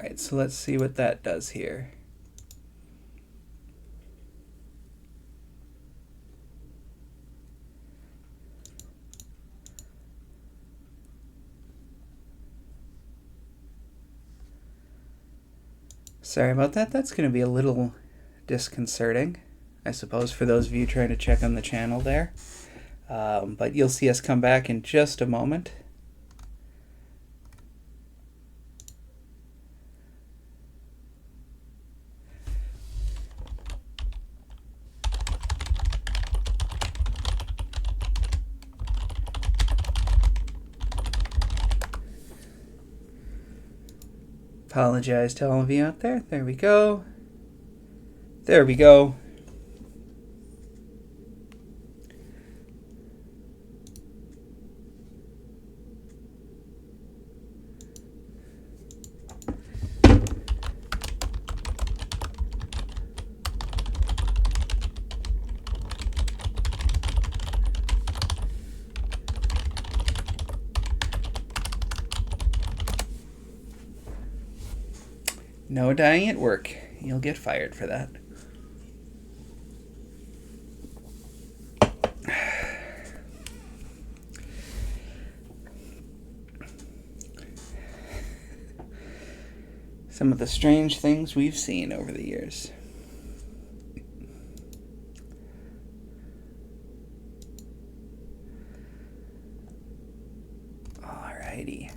Alright, so let's see what that does here. Sorry about that. That's going to be a little disconcerting, I suppose, for those of you trying to check on the channel there. But you'll see us come back in just a moment. Apologize to all of you out there. There we go. There we go. No dying at work. You'll get fired for that. Some of the strange things we've seen over the years. Alrighty.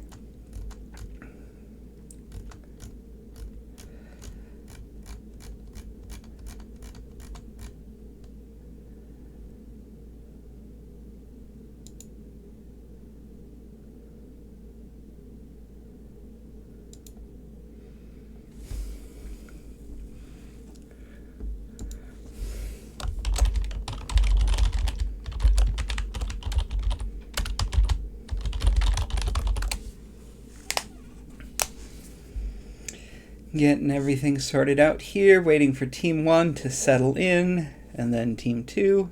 Getting everything sorted out here, waiting for Team 1 to settle in, and then Team 2.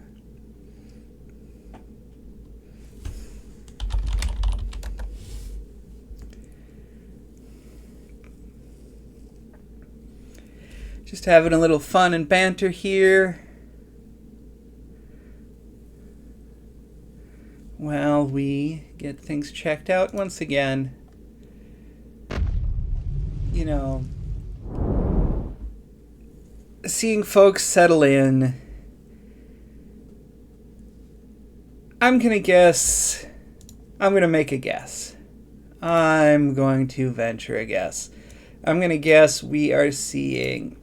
Just having a little fun and banter here. While we get things checked out once again. You know, seeing folks settle in, I'm going to make a guess. I'm going to venture a guess. I'm going to guess we are seeing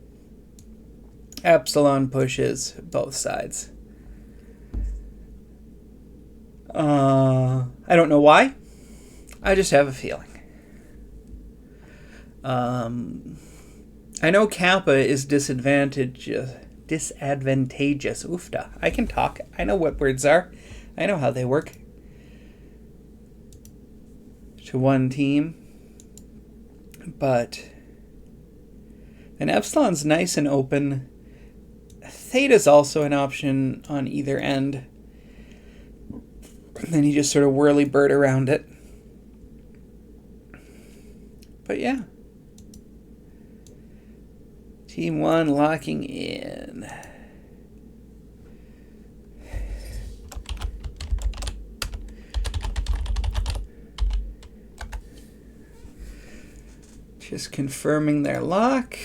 Epsilon pushes both sides. I don't know why. I just have a feeling. I know Kappa is disadvantageous. Oofda. I can talk. I know what words are. I know how they work. To one team. But an Epsilon's nice and open. Theta's also an option on either end. And then you just sort of whirly bird around it. But yeah. Team 1 locking in. Just confirming their lock.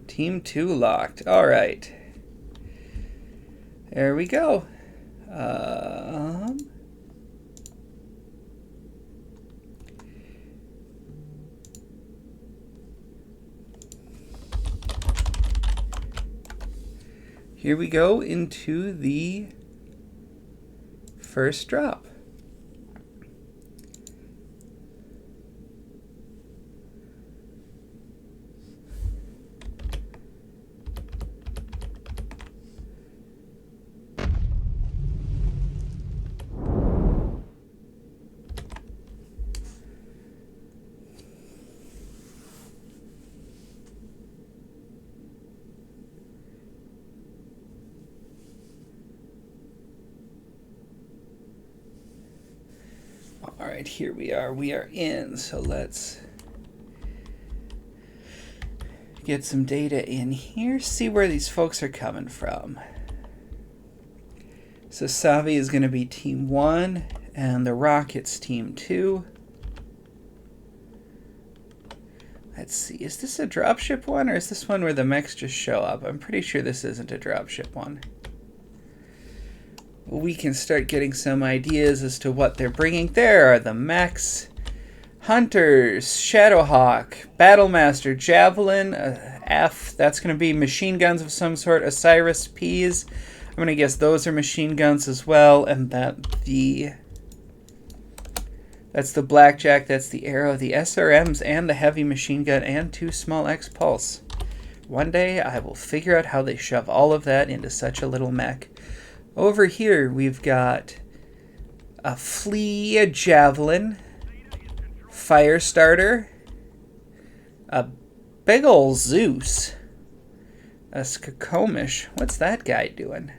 Team 2 locked. All right. There we go. Here we go into the first drop. right, here we are. We are in, so let's get some data in here, see where these folks are coming from. So Savi is going to be Team 1, and the Rockets Team 2. Let's see, is this a dropship one, or is this one where the mechs just show up? I'm pretty sure this isn't a dropship one. We can start getting some ideas as to what they're bringing. There are the mechs. Hunters, Shadowhawk, Battlemaster, Javelin, F. That's going to be machine guns of some sort. Osiris, P's. I'm going to guess those are machine guns as well. And that's the Blackjack, that's the Arrow, the SRMs, and the heavy machine gun, and 2 small X Pulse. One day I will figure out how they shove all of that into such a little mech. Over here we've got a Flea, a Javelin, Firestarter, a big ol' Zeus, a Skokomish. What's that guy doing?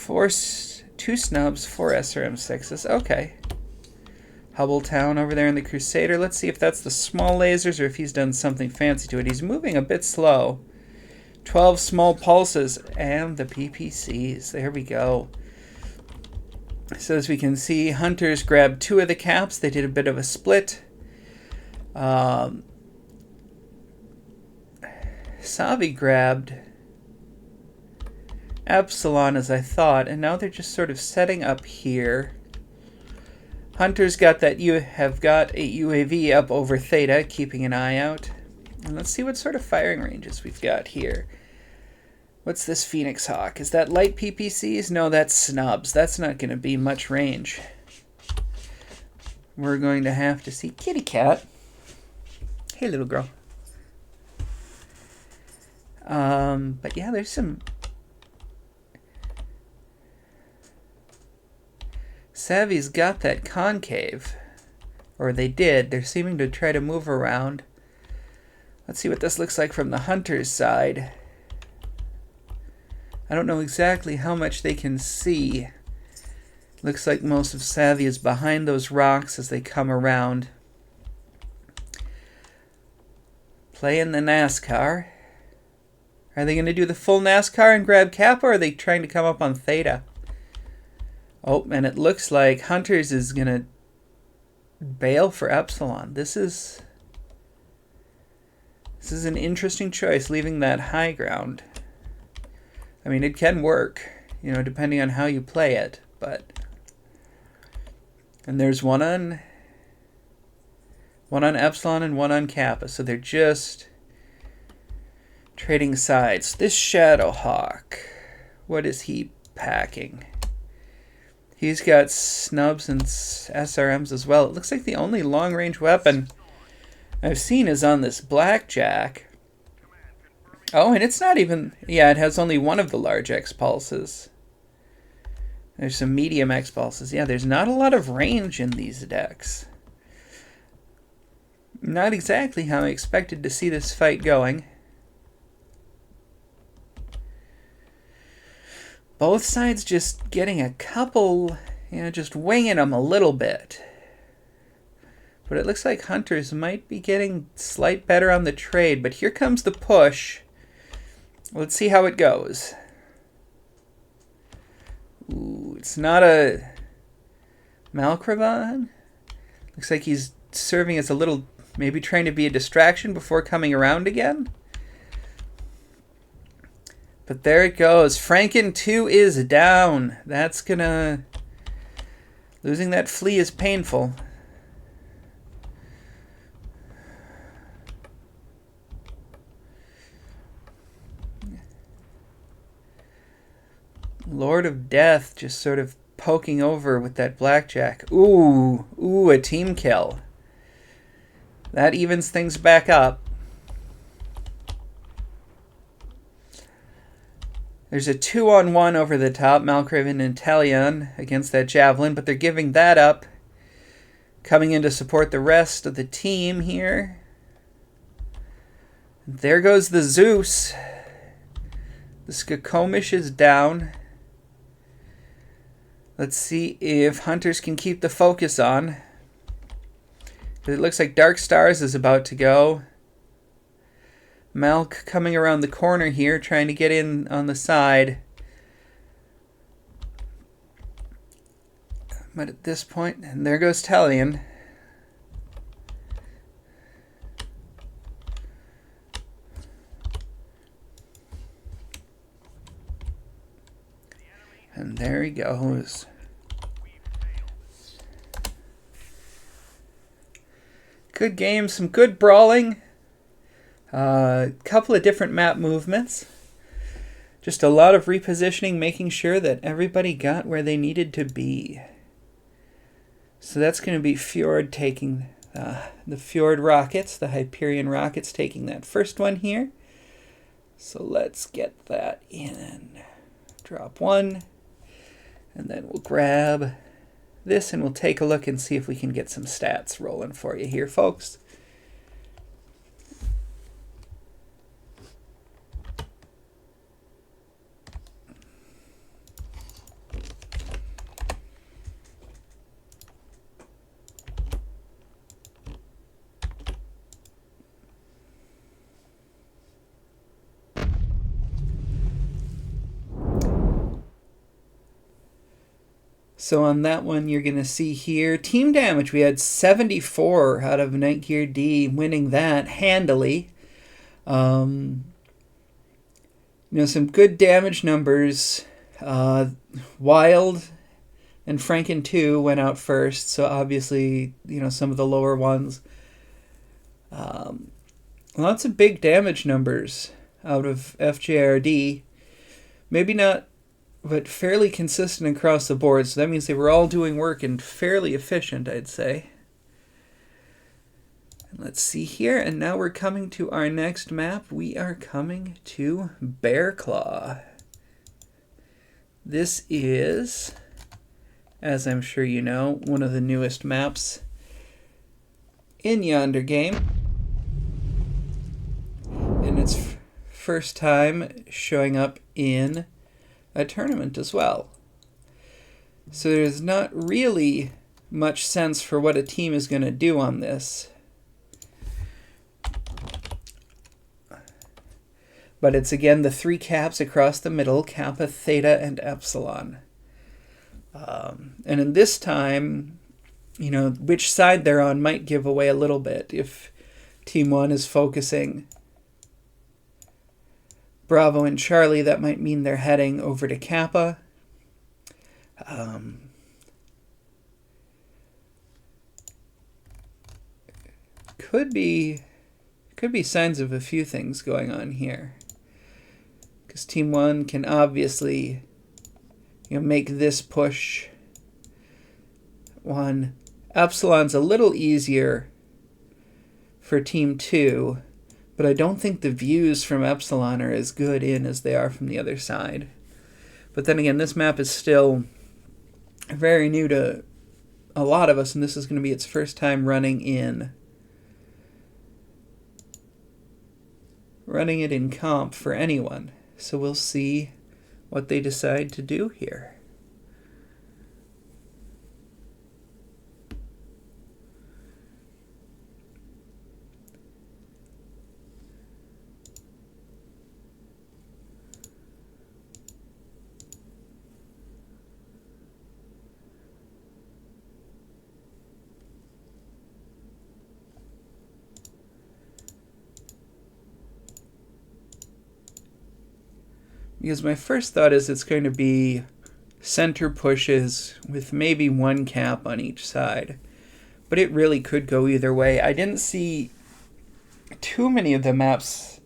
2 snubs, 4 SRM6s. Okay. Hubble Town over there in the Crusader. Let's see if that's the small lasers or if he's done something fancy to it. He's moving a bit slow. 12 small pulses and the PPCs. There we go. So as we can see, Hunters grabbed 2 of the caps. They did a bit of a split. Savi grabbed Epsilon, as I thought, and now they're just sort of setting up here. Hunters got that. You have got a UAV up over Theta, keeping an eye out. And let's see what sort of firing ranges we've got here. What's this Phoenix Hawk? Is that light PPCs? No, that's snubs. That's not going to be much range. We're going to have to see Kitty Cat. Hey, little girl. But yeah, there's some... Savvy's got that concave. Or they did. They're seeming to try to move around. Let's see what this looks like from the Hunter's side. I don't know exactly how much they can see. Looks like most of Savvy is behind those rocks as they come around. Playing the NASCAR. Are they going to do the full NASCAR and grab Kappa, or are they trying to come up on Theta? Oh, and it looks like Hunters is going to bail for Epsilon. This is an interesting choice, leaving that high ground. I mean, it can work, you know, depending on how you play it, but... And there's one on Epsilon and one on Kappa, so they're just trading sides. This Shadowhawk, what is he packing? He's got snubs and SRMs as well. It looks like the only long-range weapon I've seen is on this Blackjack. Oh, and it's not even... Yeah, it has only one of the large X-Pulses. There's some medium X-Pulses. Yeah, there's not a lot of range in these decks. Not exactly how I expected to see this fight going. Both sides just getting a couple... You know, just winging them a little bit. But it looks like Hunters might be getting slight better on the trade. But here comes the push. Let's see how it goes. Ooh, it's not a Malkravan. Looks like he's serving as a little, maybe trying to be a distraction before coming around again. But there it goes. Franken 2 is down. That's gonna... Losing that flea is painful. Lord of Death just sort of poking over with that Blackjack. Ooh, a team kill. That evens things back up. There's a 2-on-1 over the top, Malkraven and Talion against that Javelin, but they're giving that up. Coming in to support the rest of the team here. There goes the Zeus. The Skokomish is down. Let's see if Hunters can keep the focus on. It looks like Dark Stars is about to go. Malk coming around the corner here, trying to get in on the side. But at this point, and there goes Talion. And there he goes. Good game, some good brawling. Couple of different map movements. Just a lot of repositioning, making sure that everybody got where they needed to be. So that's going to be Fjord taking the Fjord rockets, the Hyperion rockets taking that first one here. So let's get that in. Drop one. And then we'll grab this and we'll take a look and see if we can get some stats rolling for you here, folks. So on that one, you're going to see here, team damage, we had 74 out of Night Gear D, winning that handily. You know, some good damage numbers. Wild and Franken 2 went out first, so obviously, you know, some of the lower ones. Lots of big damage numbers out of FJRD. Maybe not, but fairly consistent across the board, so that means they were all doing work and fairly efficient, I'd say. And let's see here, and now we're coming to our next map. We are coming to Bear Claw. This is, as I'm sure you know, one of the newest maps in Yonder game. And it's first time showing up in a tournament as well. So there's not really much sense for what a team is going to do on this. But it's again the three caps across the middle, Kappa, Theta, and Epsilon. And in this time, you know, which side they're on might give away a little bit. If Team 1 is focusing Bravo and Charlie, that might mean they're heading over to Kappa. Could be signs of a few things going on here. Because Team 1 can obviously, you know, make this push one. Epsilon's a little easier for Team 2. But I don't think the views from Epsilon are as good in as they are from the other side. But then again, this map is still very new to a lot of us, and this is going to be its first time running it in comp for anyone. So we'll see what they decide to do here. Because my first thought is it's going to be center pushes with maybe one cap on each side. But it really could go either way. I didn't see too many of the matches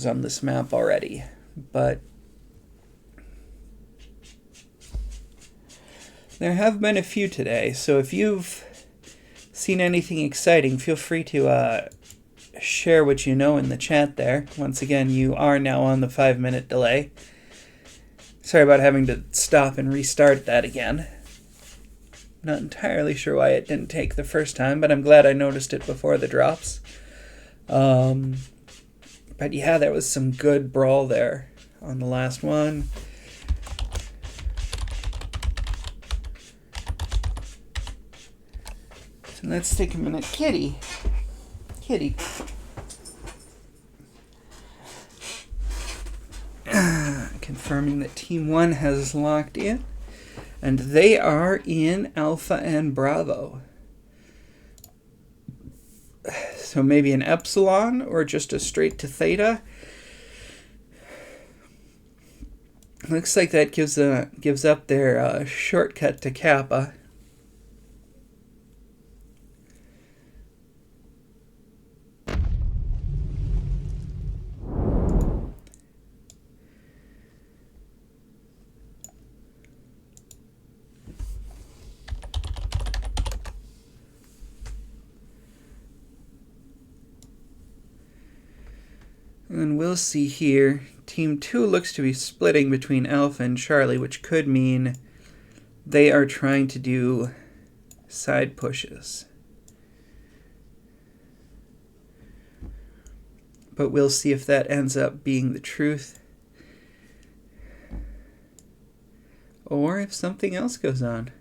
on this map already. But there have been a few today. So if you've seen anything exciting, feel free to share what you know in the chat there. Once again, you are now on the 5-minute delay. Sorry about having to stop and restart that again. Not entirely sure why it didn't take the first time, but I'm glad I noticed it before the drops. But yeah, there was some good brawl there on the last one. Let's take a minute. Kitty. Kitty. Confirming that Team 1 has locked in. And they are in Alpha and Bravo. So maybe an Epsilon or just a straight to Theta. Looks like that gives up their shortcut to Kappa. And we'll see here. Team 2 looks to be splitting between Alpha and Charlie, which could mean they are trying to do side pushes. But we'll see if that ends up being the truth. Or if something else goes on.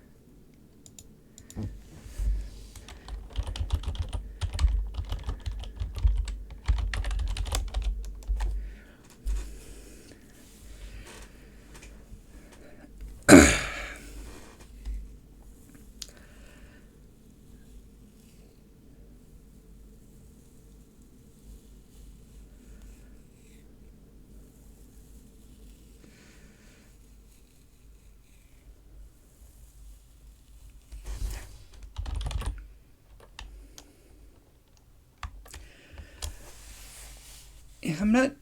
I'm not...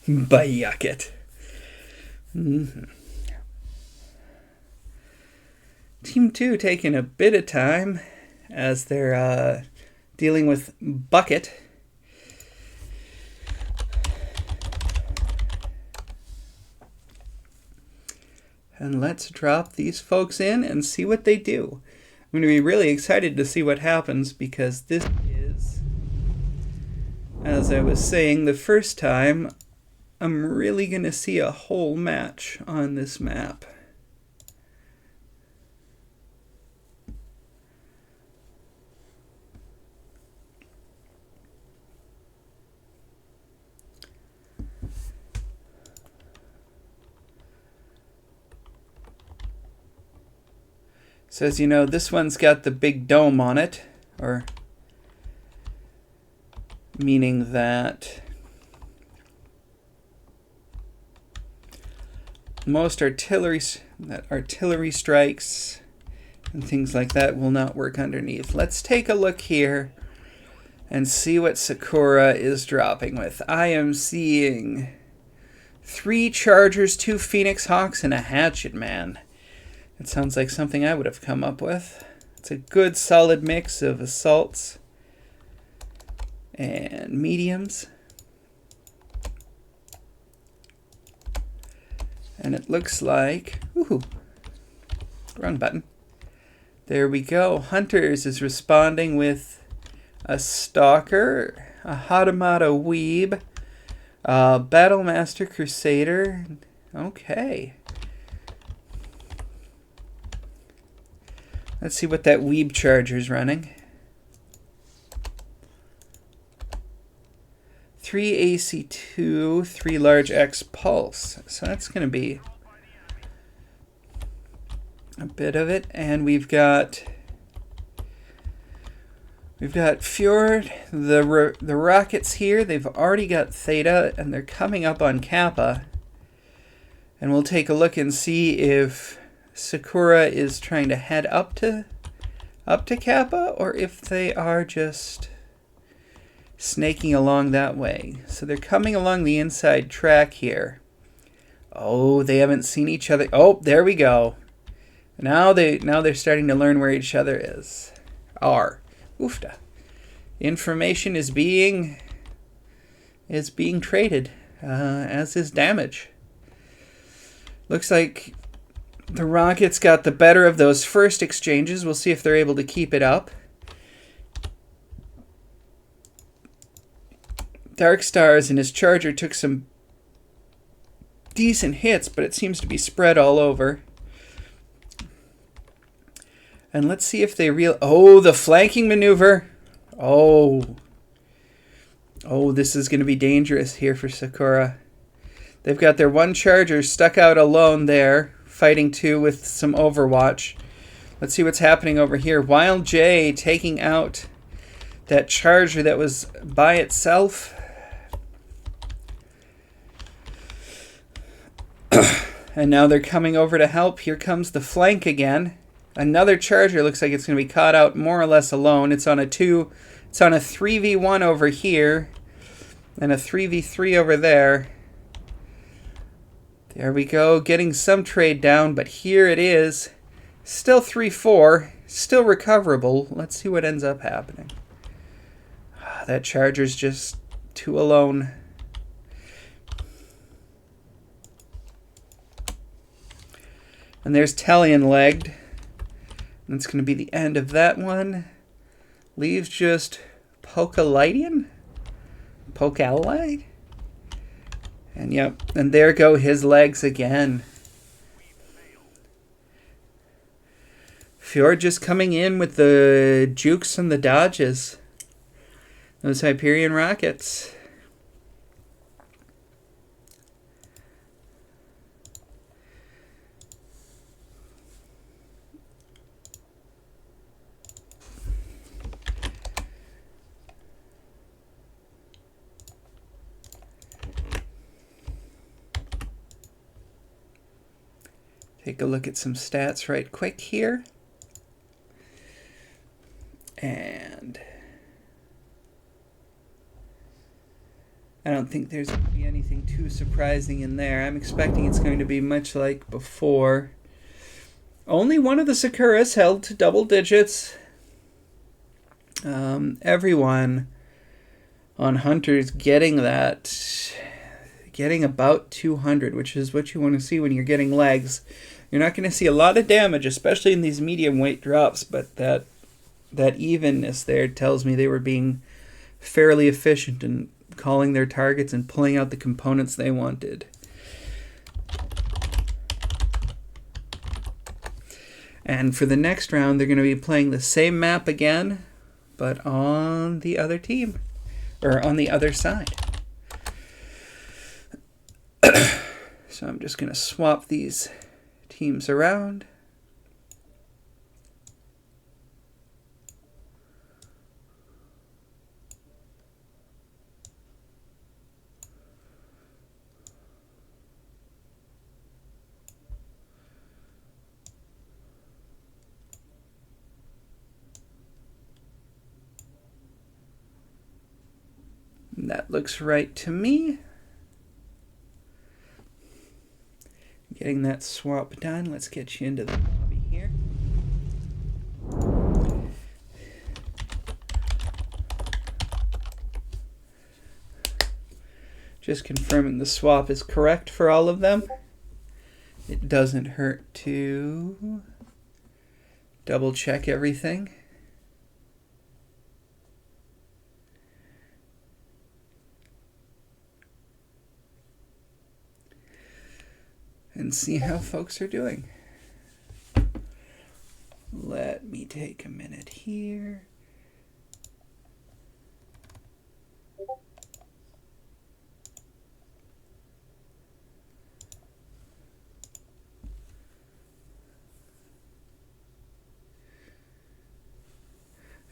Yuck it. Team 2 taking a bit of time as they're dealing with Bucket. And let's drop these folks in and see what they do. I'm going to be really excited to see what happens because this is, as I was saying the first time, I'm really going to see a whole match on this map. So as you know, this one's got the big dome on it, or meaning that most artillery strikes and things like that will not work underneath. Let's take a look here and see what Sakura is dropping with. I am seeing 3 Chargers, 2 Phoenix Hawks, and a Hatchet Man. It sounds like something I would have come up with. It's a good solid mix of assaults and mediums. And it looks like... Ooh, wrong button. There we go. Hunters is responding with a Stalker, a Hadamata Weeb, a Battlemaster Crusader. Okay. Let's see what that Weeb Charger's running. 3 AC2, 3 large X Pulse. So that's going to be a bit of it. And we've got Fjord, the rockets here. They've already got Theta, and they're coming up on Kappa. And we'll take a look and see if Sakura is trying to head up to Kappa, or if they are just snaking along that way. So they're coming along the inside track here. Oh, they haven't seen each other. Oh, there we go. Now they're starting to learn where each other is. Oofta. Information is being traded, as is damage. Looks like the Rockets got the better of those first exchanges. We'll see if they're able to keep it up. Dark Stars and his Charger took some decent hits, but it seems to be spread all over. And let's see if they oh, the flanking maneuver. Oh. Oh, this is going to be dangerous here for Sakura. They've got their one charger stuck out alone there, fighting two with some Overwatch. Let's see what's happening over here. Wild J taking out that charger that was by itself. And now they're coming over to help. Here comes the flank again. Another charger looks like it's going to be caught out more or less alone. It's on a 3v1 over here and a 3v3 over there. There we go, getting some trade down, but here it is. Still 3-4, still recoverable. Let's see what ends up happening. That charger's just too alone. And there's Talion legged. That's going to be the end of that one. Leaves just Pokalidian? Pokalite? And yep, and there go his legs again. Fjord just coming in with the jukes and the dodges. Those Hyperion rockets. Take a look at some stats right quick here. And I don't think there's going to be anything too surprising in there. I'm expecting it's going to be much like before. Only one of the Sakuras held to double digits. Everyone on Hunters getting about 200, which is what you want to see when you're getting legs. You're not going to see a lot of damage, especially in these medium weight drops, but that evenness there tells me they were being fairly efficient in calling their targets and pulling out the components they wanted. And for the next round, they're going to be playing the same map again, but on the other team, or on the other side. So I'm just going to swap these teams around. That looks right to me. Getting that swap done. Let's get you into the lobby here. Just confirming the swap is correct for all of them. It doesn't hurt to double check everything. And see how folks are doing. Let me take a minute here.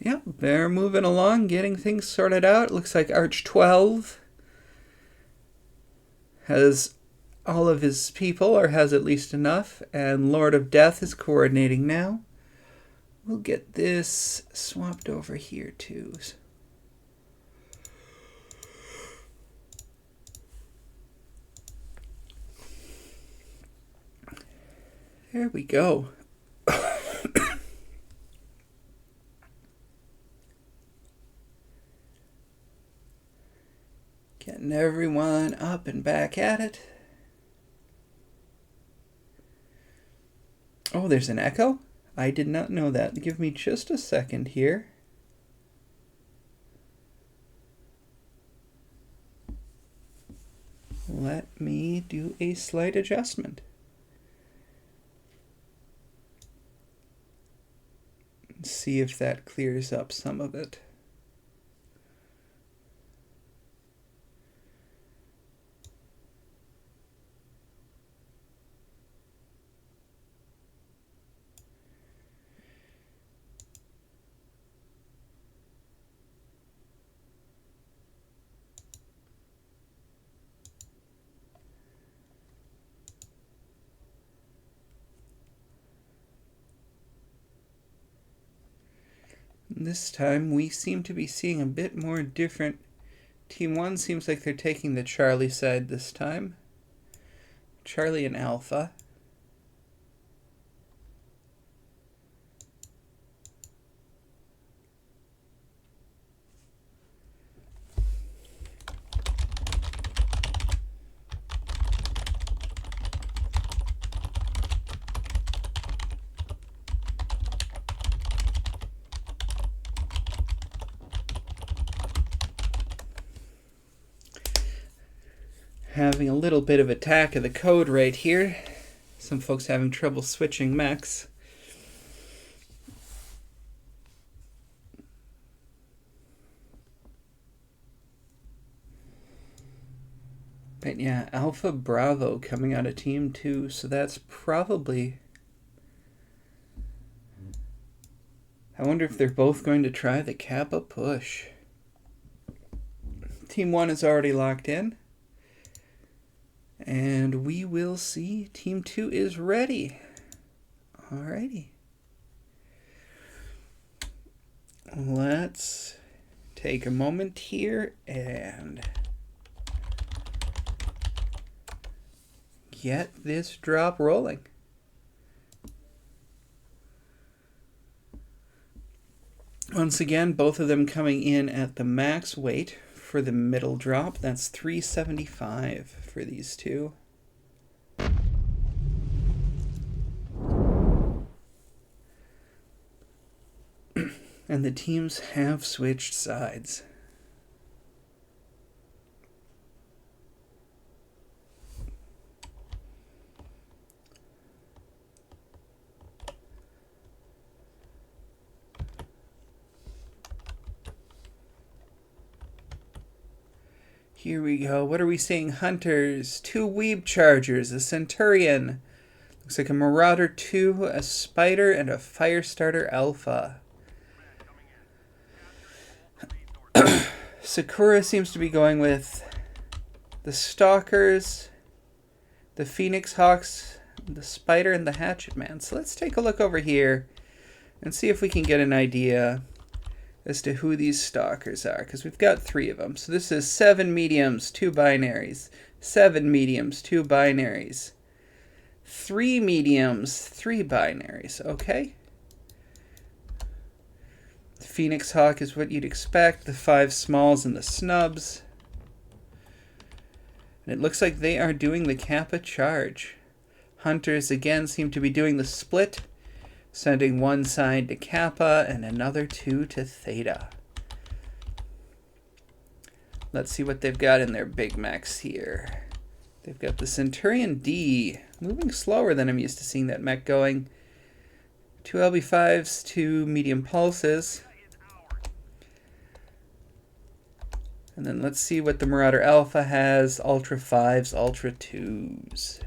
Yep, they're moving along, getting things sorted out. It looks like Arch 12 has all of his people, or has at least enough, and Lord of Death is coordinating now. We'll get this swapped over here too. There we go. Getting everyone up and back at it. Oh, there's an echo? I did not know that. Give me just a second here. Let me do a slight adjustment. see if that clears up some of it. This time we seem to be seeing a bit more different. Team 1 seems like they're taking the Charlie side this time. Charlie and Alpha. Having a little bit of attack of the code right here. Some folks having trouble switching mechs. But yeah, Alpha Bravo coming out of Team 2, so that's probably... I wonder if they're both going to try the Kappa push. Team 1 is already locked in. And we will see. Team 2 is ready. Alrighty. Let's take a moment here and get this drop rolling. Once again, both of them coming in at the max weight for the middle drop. That's 375 for these two. And the teams have switched sides. Here we go. What are we seeing? Hunters, 2 Weeb Chargers, a Centurion. Looks like a Marauder 2, a Spider, and a Firestarter Alpha. Sakura seems to be going with the Stalkers, the Phoenix Hawks, the Spider, and the Hatchet Man. So let's take a look over here and see if we can get an idea as to who these Stalkers are, because we've got 3 of them. So this is 7 mediums, 2 binaries, 7 mediums, 2 binaries, 3 mediums, 3 binaries, okay? The Phoenix Hawk is what you'd expect, the 5 smalls and the snubs. And it looks like they are doing the Kappa charge. Hunters again seem to be doing the split, sending one side to Kappa and another 2 to Theta. Let's see what they've got in their big mechs here. They've got the Centurion D, moving slower than I'm used to seeing that mech going. 2 LB5s, 2 medium pulses. And then let's see what the Marauder Alpha has. Ultra 5s, Ultra 2s.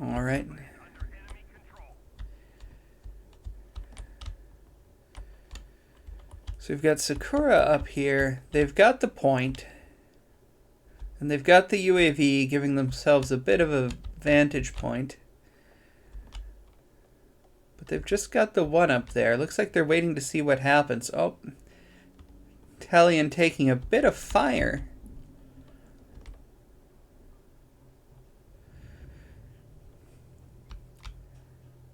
Alright. So we've got Sakura up here. They've got the point. And they've got the UAV, giving themselves a bit of a vantage point. But they've just got the one up there. Looks like they're waiting to see what happens. Oh, Talion taking a bit of fire.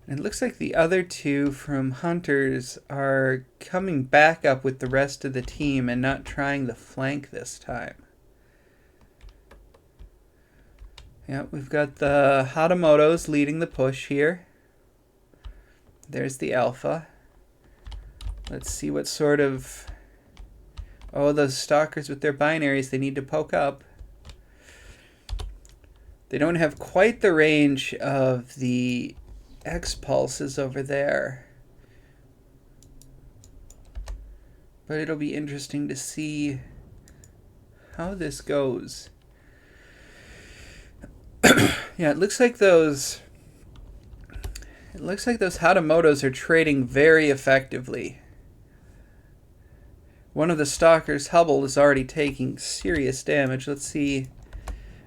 And it looks like the other 2 from Hunters are coming back up with the rest of the team and not trying the flank this time. Yeah, we've got the Hatamotos leading the push here. There's the Alpha. Let's see what sort of... Oh, those Stalkers with their binaries, they need to poke up. They don't have quite the range of the X-Pulses over there. But it'll be interesting to see how this goes. Yeah, it looks like those Hatamotos are trading very effectively. One of the Stalker's Hubble is already taking serious damage. Let's see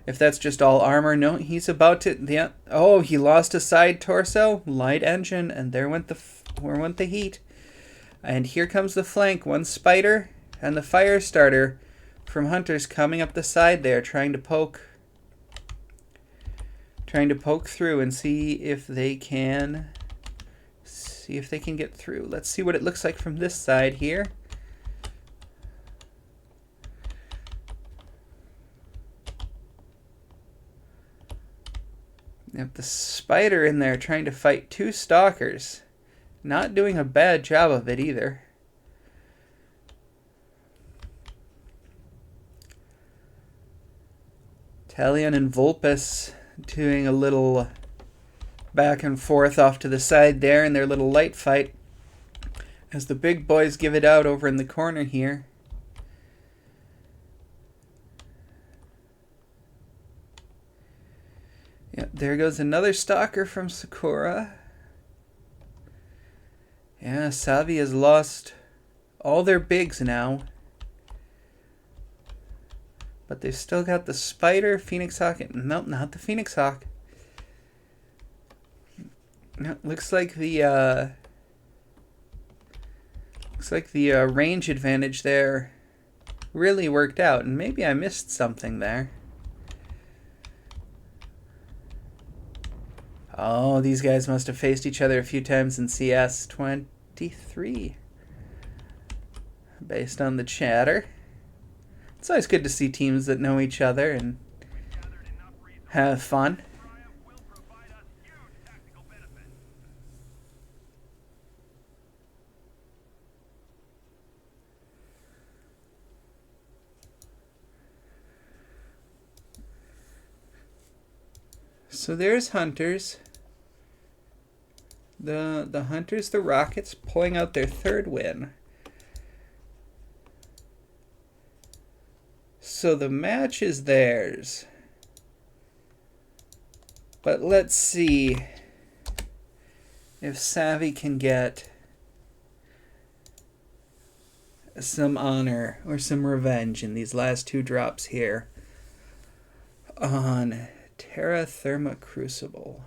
if that's just all armor. No, he's about to... Yeah. Oh, he lost a side torso, light engine, and there went the heat. And here comes the flank. One spider and the fire starter from Hunters coming up the side there, trying to poke through and see if they can get through. Let's see what it looks like from this side here. Yep, the spider in there trying to fight two stalkers. Not doing a bad job of it either. Talion and Vulpes doing a little back and forth off to the side there in their little light fight as the big boys give it out over in the corner here. Yeah, there goes another stalker from Sakura. Yeah, Savi has lost all their bigs now. But they've still got the Spider, Phoenix Hawk, and no, not the Phoenix Hawk. No, looks like the range advantage there really worked out, and maybe I missed something there. Oh, these guys must have faced each other a few times in CS 23. Based on the chatter. It's always good to see teams that know each other and have fun. So there's Hunters. The Hunters, the Rockets, pulling out their third win. So the match is theirs. But let's see if Savvy can get some honor or some revenge in these last two drops here on Terra Therma Crucible.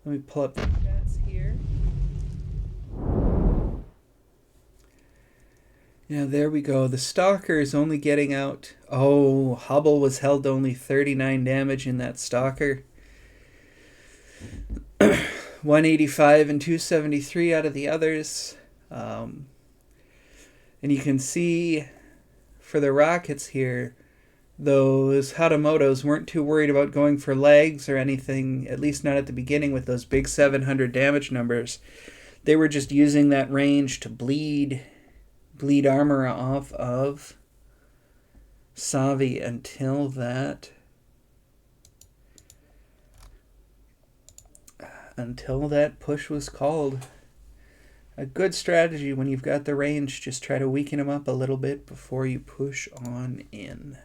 Let me pull up the stats here. Yeah, there we go. The Stalker is only getting out... Oh, Hubble was held to only 39 damage in that Stalker. 185 and 273 out of the others. And you can see for the Rockets here, those Hatamotos weren't too worried about going for legs or anything, at least not at the beginning with those big 700 damage numbers. They were just using that range to bleed armor off of Savi until that push was called. A good strategy when you've got the range, just try to weaken him up a little bit before you push on in.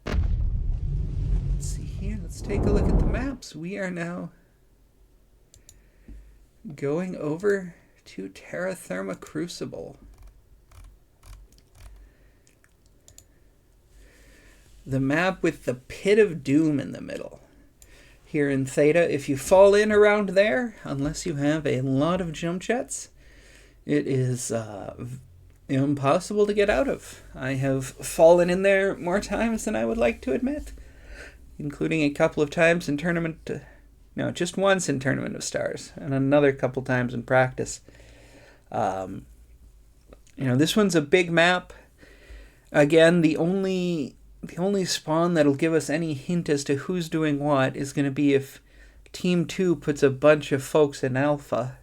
Let's see here, let's take a look at the maps. We are now going over to Terra Therma Crucible. The map with the Pit of Doom in the middle. Here in Theta, if you fall in around there, unless you have a lot of jump jets, it is impossible to get out of. I have fallen in there more times than I would like to admit, including a couple of times in tournament... No, just once in Tournament of Stars, and another couple times in practice. This one's a big map. Again, the only spawn that'll give us any hint as to who's doing what is going to be if Team 2 puts a bunch of folks in Alpha.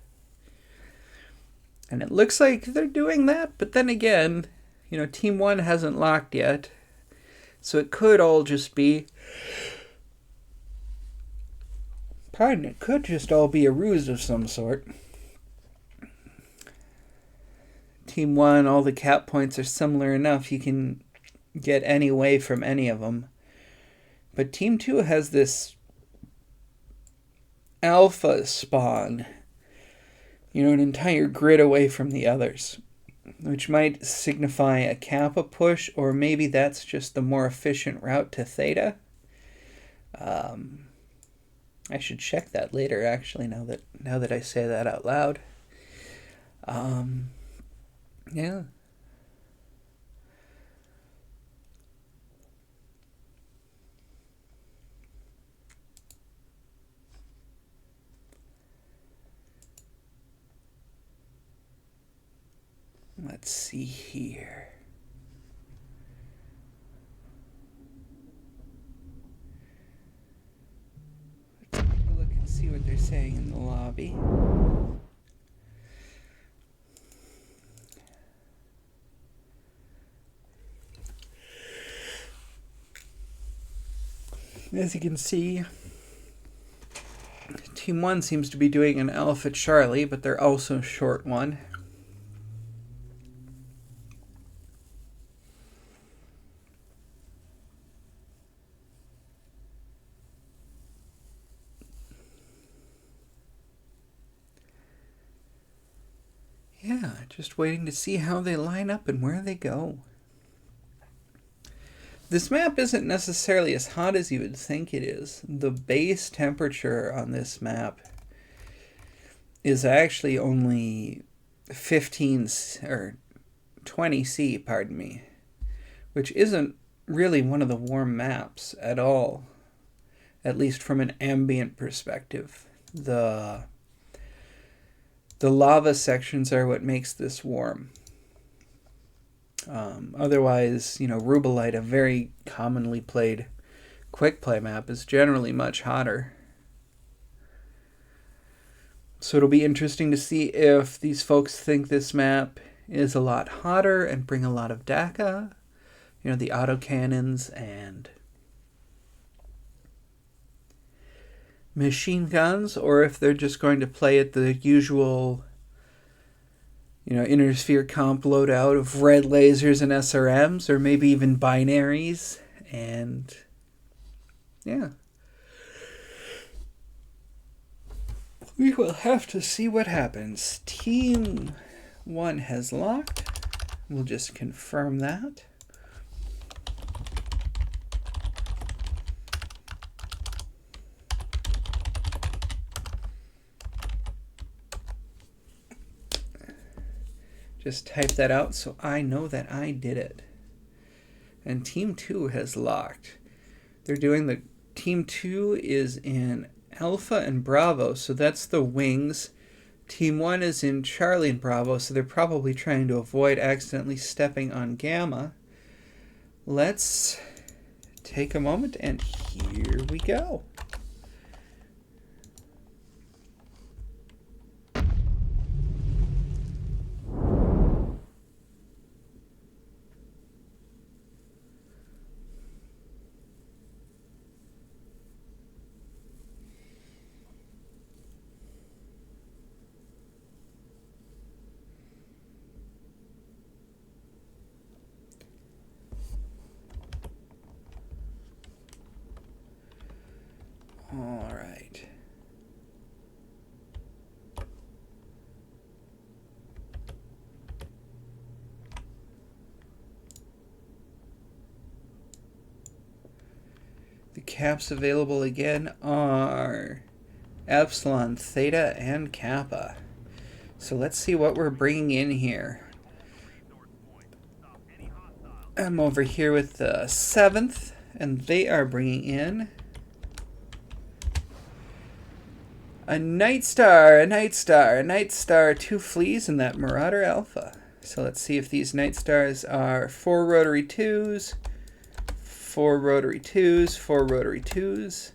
And it looks like they're doing that, but then again, Team 1 hasn't locked yet, so it could all just be... Pardon, it could just all be a ruse of some sort. Team 1, all the cap points are similar enough. You can get any way from any of them. But Team 2 has this alpha spawn, you know, an entire grid away from the others, which might signify a kappa push, or maybe that's just the more efficient route to theta. I should check that later, actually, now that I say that out loud. Yeah. Let's see here. Let's take a look and see what they're saying in the lobby. As you can see, Team 1 seems to be doing an Alpha Charlie, but they're also short one. Yeah, just waiting to see how they line up and where they go. This map isn't necessarily as hot as you would think it is. The base temperature on this map is actually only 15 or 20 C, pardon me, which isn't really one of the warm maps at all, at least from an ambient perspective. The lava sections are what makes this warm. Otherwise, you know, Rubelite, a very commonly played quick play map, is generally much hotter. So it'll be interesting to see if these folks think this map is a lot hotter and bring a lot of DACA, you know, the autocannons and machine guns, or if they're just going to play at the usual, you know, inner sphere comp loadout of red lasers and SRMs, or maybe even binaries, and yeah. We will have to see what happens. Team 1 has locked. We'll just confirm that. Just type that out so I know that I did it. And Team 2 has locked. They're doing the... Team 2 is in Alpha and Bravo, so that's the wings. Team 1 is in Charlie and Bravo, so they're probably trying to avoid accidentally stepping on Gamma. Let's take a moment, and here we go. All right. The caps available again are Epsilon, Theta, and Kappa. So let's see what we're bringing in here. I'm over here with the 7th, and they are bringing in a Night Star, a Night Star, a Night Star, 2 Fleas, and that Marauder Alpha. So let's see if these Night Stars are 4 rotary 2s, 4 rotary 2s, 4 rotary 2s.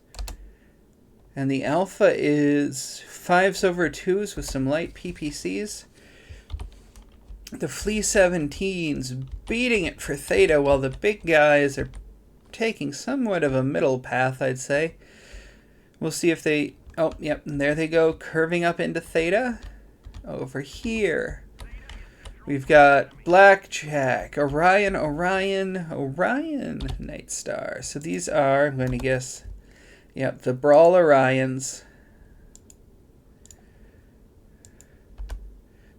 And the Alpha is 5s over 2s with some light PPCs. The Flea 17's beating it for Theta, while the big guys are taking somewhat of a middle path, I'd say. We'll see if they... Oh, yep, and there they go, curving up into Theta. Over here. We've got Blackjack, Orion, Night Star. So these are, I'm going to guess, yep, the Brawl Orions.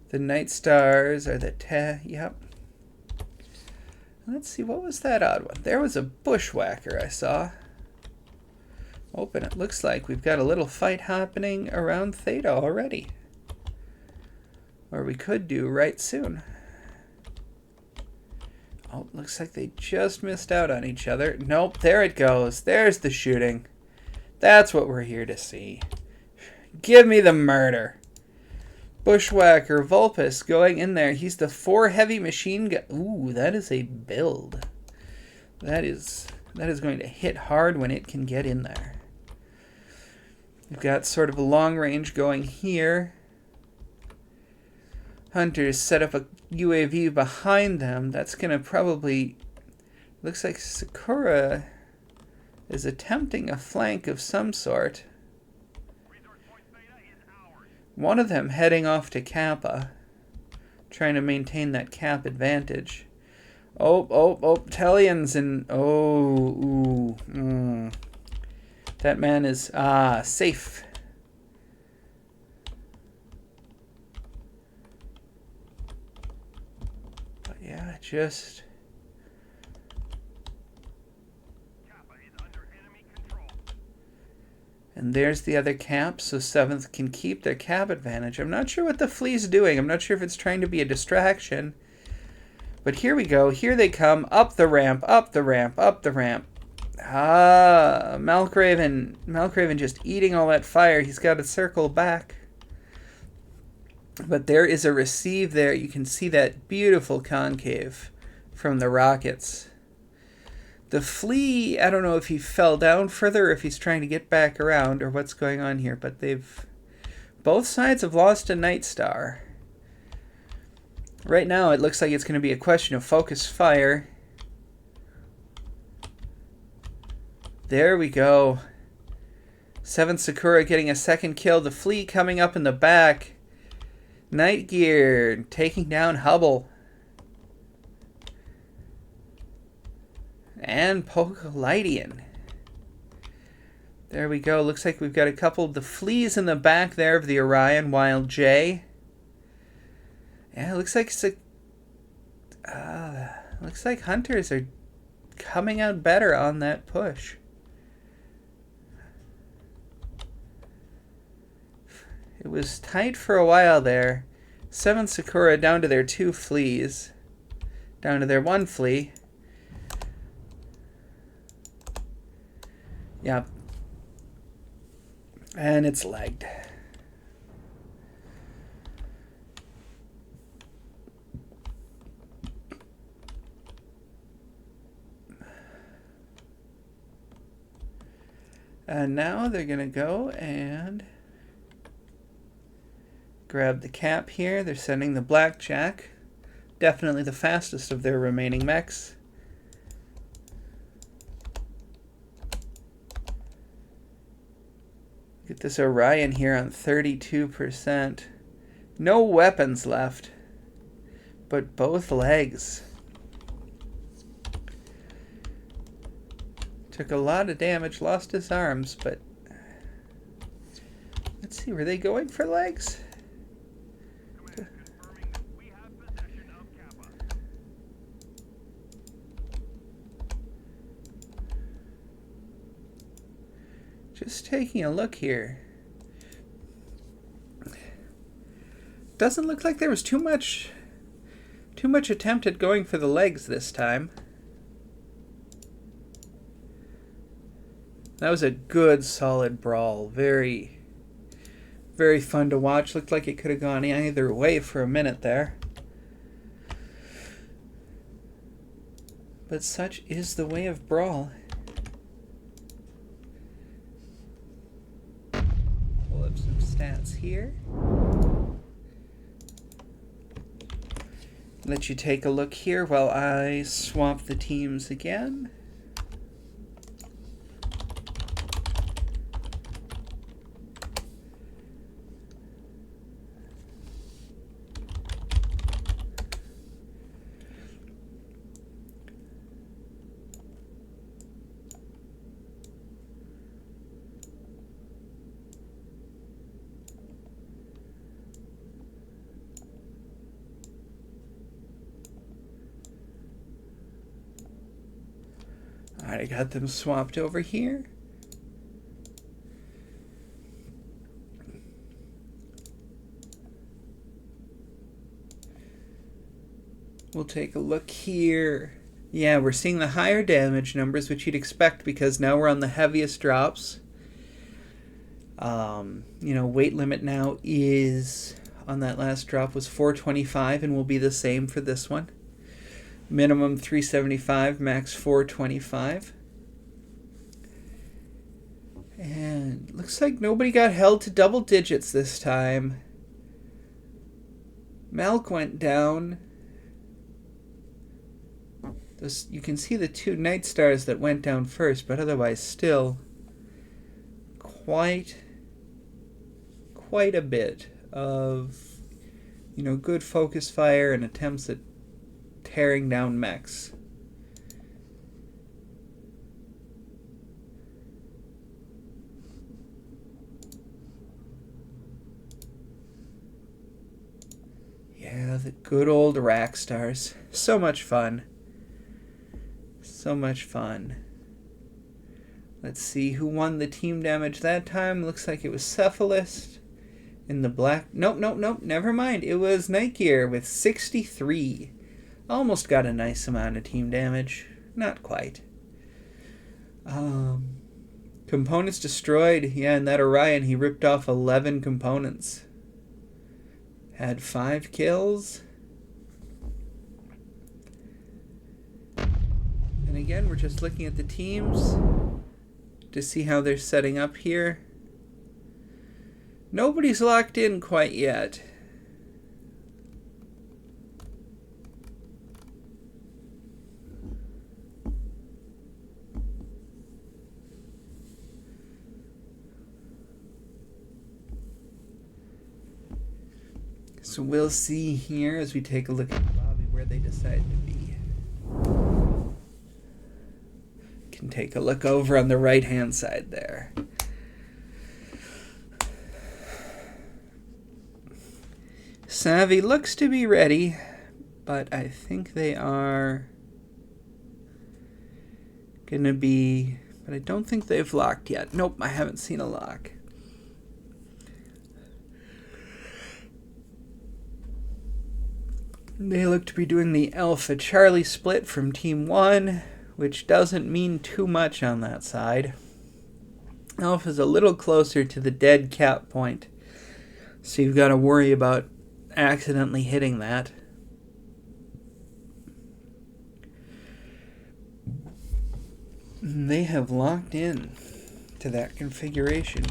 The Night Stars are the yep. Let's see, what was that odd one? There was a Bushwhacker I saw. Open, it looks like we've got a little fight happening around Theta already. Or we could do right soon. Oh, looks like they just missed out on each other. Nope, there it goes. There's the shooting. That's what we're here to see. Give me the murder. Bushwhacker, Vulpes going in there. He's the 4 heavy machine gun. Ooh, that is a build. That is going to hit hard when it can get in there. We've got sort of a long range going here. Hunters set up a UAV behind them. That's going to probably... Looks like Sakura is attempting a flank of some sort. One of them heading off to Kappa, trying to maintain that Cap advantage. Oh, Tellion's in... That man is, safe. But yeah, just... And there's the other Cap, so 7th can keep their Cap advantage. I'm not sure what the Flea's doing. I'm not sure if it's trying to be a distraction. But here we go. Here they come. Up the ramp, up the ramp, up the ramp. Malkraven just eating all that fire. He's got to circle back. But there is a receive there. You can see that beautiful concave from the rockets. The Flea, I don't know if he fell down further or if he's trying to get back around or what's going on here, but both sides have lost a Night Star. Right now it looks like it's going to be a question of focus fire. There we go. 7th Sakura getting a second kill. The Flea coming up in the back. Night Gear taking down Hubble. And Pocolidian. There we go. Looks like we've got a couple of the Fleas in the back there of the Orion, while J. Yeah, looks like Hunters are coming out better on that push. It was tight for a while there. 7th Sakura down to their 2 Fleas. Down to their 1 Flea. Yep. And it's lagged. And now they're going to go and grab the Cap here. They're sending the Blackjack. Definitely the fastest of their remaining mechs. Get this Orion here on 32%. No weapons left, but both legs. Took a lot of damage, lost his arms, but let's see, were they going for legs? Just taking a look here. Doesn't look like there was too much attempt at going for the legs this time. That was a good, solid brawl. Very, very fun to watch. Looked like it could have gone either way for a minute there. But such is the way of brawl. Pull up some stats here. Let you take a look here while I swap the teams again. Alright, I got them swapped over here. We'll take a look here. Yeah, we're seeing the higher damage numbers, which you'd expect because now we're on the heaviest drops. You know, weight limit now is, on that last drop, was 425 and will be the same for this one. Minimum 375, max 425. And looks like nobody got held to double digits this time. Malk went down. You can see the 2 Night Stars that went down first, but otherwise still quite a bit of, you know, good focus fire and attempts at tearing down mechs. Yeah, the good old rack stars. So much fun. So much fun. Let's see who won the team damage that time. Looks like it was Cephalist in the black. Nope, never mind. It was Night Gear with 63. Almost got a nice amount of team damage. Not quite. Components destroyed. Yeah, in that Orion, he ripped off 11 components. Had 5 kills. And again, we're just looking at the teams to see how they're setting up here. Nobody's locked in quite yet. So we'll see here as we take a look at the lobby where they decide to be. Can take a look over on the right hand side there. Savvy looks to be ready, but I think they are gonna be, but I don't think they've locked yet. Nope, I haven't seen a lock. They look to be doing the Alpha Charlie split from Team 1, which doesn't mean too much on that side. Alpha's a little closer to the dead cap point, so you've got to worry about accidentally hitting that. They have locked in to that configuration.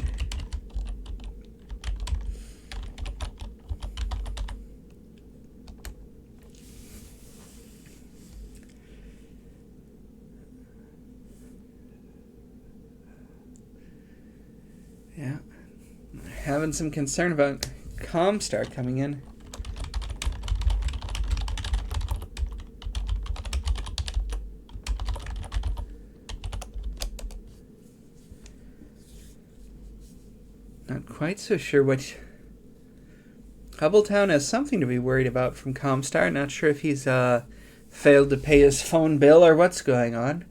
Yeah, having some concern about Comstar coming in. Not quite so sure what. Hubbletown has something to be worried about from Comstar. Not sure if he's failed to pay his phone bill or what's going on.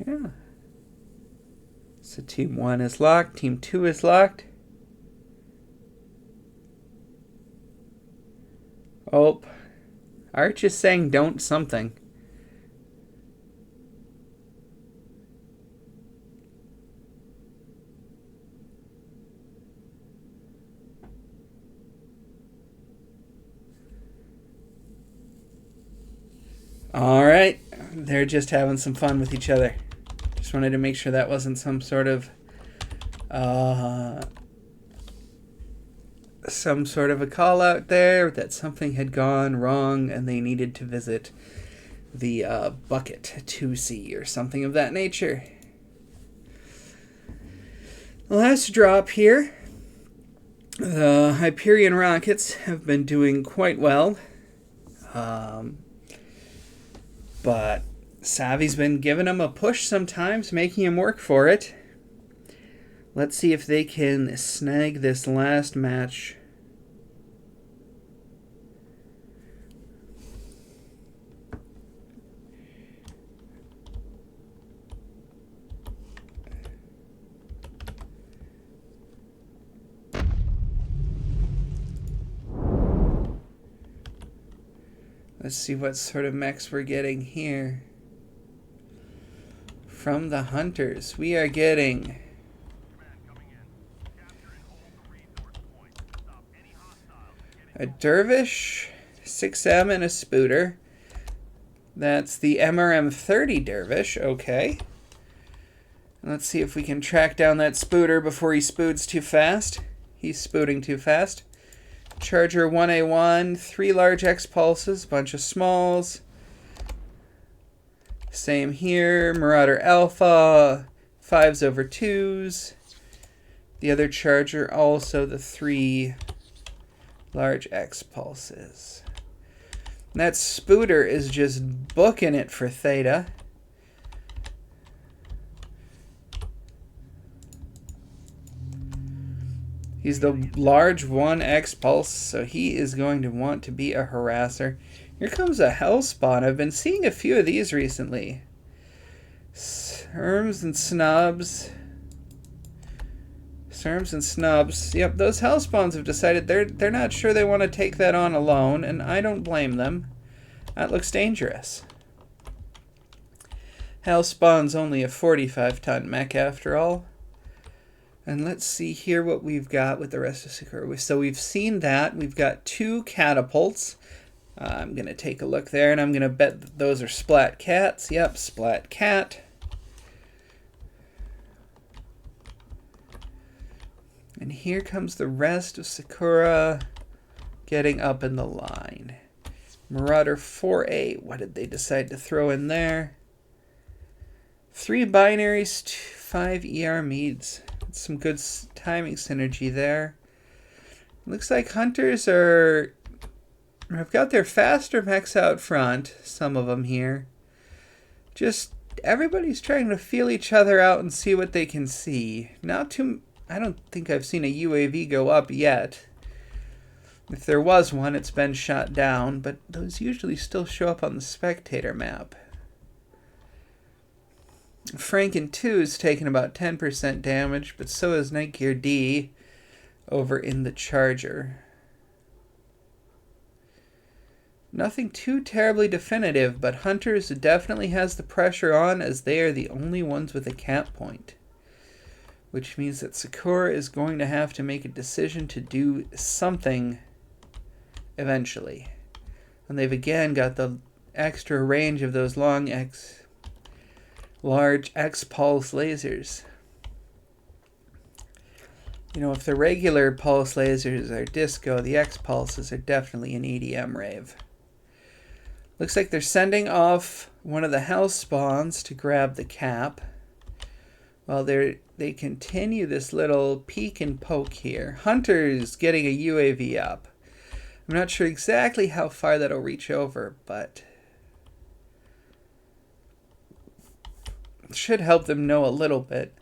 Yeah. So Team 1 is locked. Team 2 is locked. Oh. Arch is saying don't something. Alright, they're just having some fun with each other. Just wanted to make sure that wasn't some sort of a call out there, that something had gone wrong and they needed to visit the bucket 2C or something of that nature. Last drop here. The Hyperion rockets have been doing quite well. But Savi's been giving them a push sometimes, making him work for it. Let's see if they can snag this last match. Let's see what sort of mechs we're getting here. From the Hunters, we are getting a Dervish, 6M, and a Spooter. That's the MRM-30 Dervish, okay. Let's see if we can track down that Spooter before he spoots too fast. He's spooting too fast. Charger 1A1, 3 large X pulses, bunch of smalls. Same here, Marauder Alpha, 5s over 2s. The other charger also the 3 large X pulses. And that Spooter is just booking it for Theta. He's the large 1X pulse, so he is going to want to be a harasser. Here comes a Hellspawn. I've been seeing a few of these recently. Serms and Snubs. Serms and Snubs. Yep, those Hellspawns have decided they're not sure they want to take that on alone, and I don't blame them. That looks dangerous. Hellspawn's only a 45-ton mech after all. And let's see here what we've got with the rest of Sakura. So we've seen that. We've got 2 catapults. I'm going to take a look there, and I'm going to bet that those are Splat Cats. Yep, Splat Cat. And here comes the rest of Sakura getting up in the line. Marauder 4A. What did they decide to throw in there? 3 binaries, 5 ER Meads. Some good timing synergy there. Looks like Hunters have got their faster mechs out front, some of them here. Just everybody's trying to feel each other out and see what they can see. I don't think I've seen a UAV go up yet. If there was one, it's been shot down, but those usually still show up on the spectator map. Franken 2 is taking about 10% damage, but so is Nightgear D over in the Charger. Nothing too terribly definitive, but Hunters definitely has the pressure on as they are the only ones with a cap point. Which means that Sakura is going to have to make a decision to do something eventually. And they've again got the extra range of those large X-pulse lasers. You know, if the regular pulse lasers are disco, the X-pulses are definitely an EDM rave. Looks like they're sending off one of the house spawns to grab the cap. While they continue this little peek and poke here. Hunter's getting a UAV up. I'm not sure exactly how far that'll reach over, but it should help them know a little bit.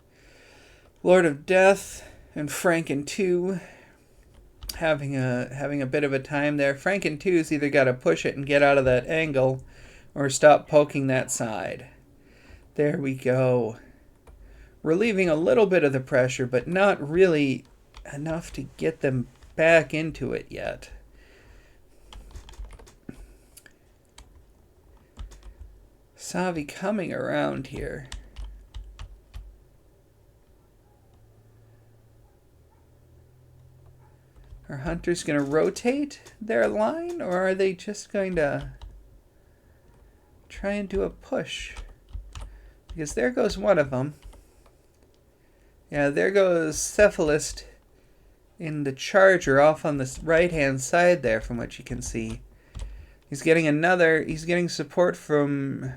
Lord of Death and Franken 2 having a bit of a time there. Franken 2's either got to push it and get out of that angle or stop poking that side. There we go. Relieving a little bit of the pressure, but not really enough to get them back into it yet. Savi coming around here. Are Hunters going to rotate their line, or are they just going to try and do a push? Because there goes one of them. Yeah, there goes Cephalist in the Charger off on the right-hand side there from what you can see. He's getting support from,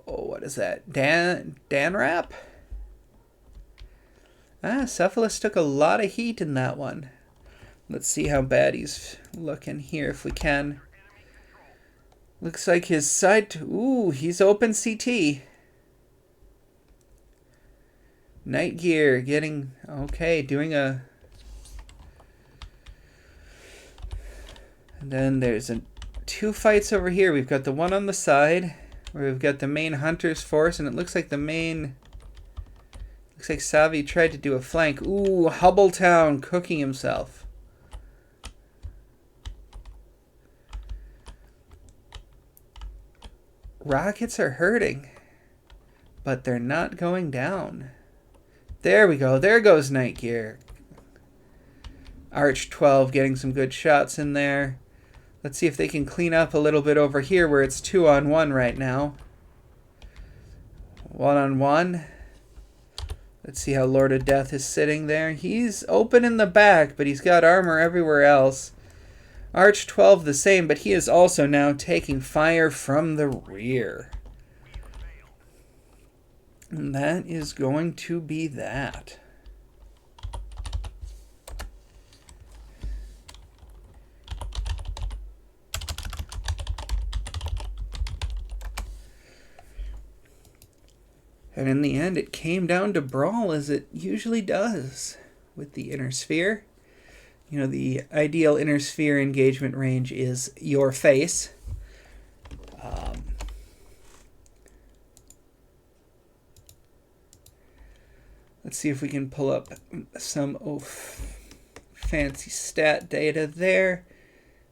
oh, what is that? Dan Rap? Cephalus took a lot of heat in that one. Let's see how bad he's looking here if we can. Looks like his side... Ooh, he's open CT. Night Gear getting... Okay, doing a... And then there's two fights over here. We've got the one on the side where we've got the main Hunter's force, and it looks like the main... Looks like Savi tried to do a flank. Ooh, Hubbletown cooking himself. Rockets are hurting, but they're not going down. There we go. There goes Night Gear. Arch 12 getting some good shots in there. Let's see if they can clean up a little bit over here where it's 2-on-1 right now. 1-on-1. Let's see how Lord of Death is sitting there. He's open in the back, but he's got armor everywhere else. Arch 12 the same, but he is also now taking fire from the rear. And that is going to be that. And in the end, it came down to brawl, as it usually does with the inner sphere. You know, the ideal inner sphere engagement range is your face. Let's see if we can pull up some fancy stat data there.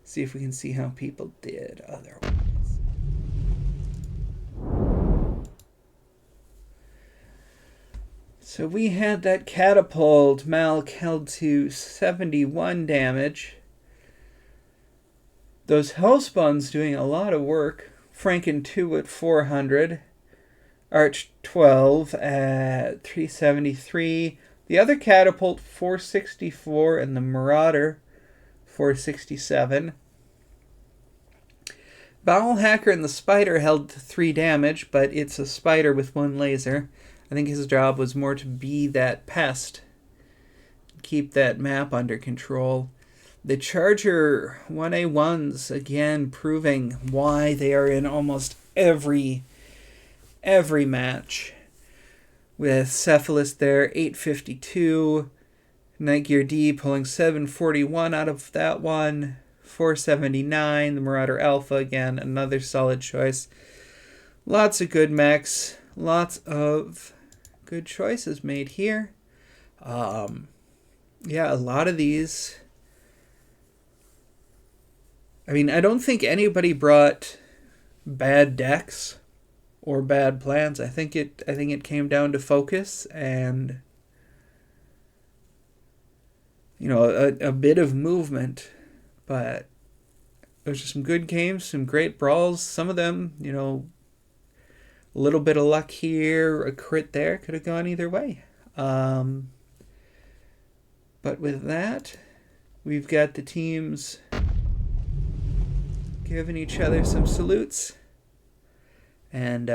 See if we can see how people did otherwise. So we had that catapult. Malk held to 71 damage. Those Hellspawns doing a lot of work. Franken 2 at 400. Arch 12 at 373. The other catapult 464, and the Marauder 467. Bowel Hacker and the Spider held 3 damage, but it's a spider with 1 laser. I think his job was more to be that pest, keep that map under control. The Charger 1A1s, again, proving why they are in almost every match. With Cephalus there, 852. Night Gear D pulling 741 out of that one. 479. The Marauder Alpha, again, another solid choice. Lots of good mechs. Lots of good choices made here. Yeah, a lot of these. I mean, I don't think anybody brought bad decks or bad plans. I think it came down to focus and, you know, a bit of movement. But there's just some good games, some great brawls. Some of them, you know, a little bit of luck here, a crit there, could have gone either way. But with that, we've got the teams giving each other some salutes. And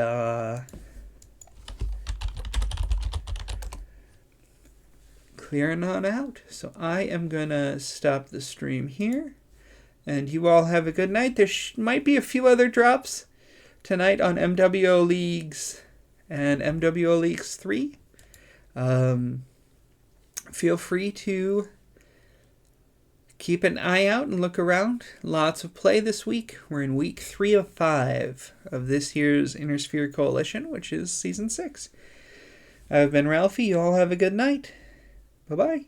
clearing on out. So I am going to stop the stream here. And you all have a good night. There might be a few other drops tonight on MWO Leagues and MWO Leagues 3. Feel free to keep an eye out and look around. Lots of play this week. We're in week 3 of 5 of this year's Inner Sphere Coalition, which is Season 6. I've been Ralphie. You all have a good night. Bye-bye.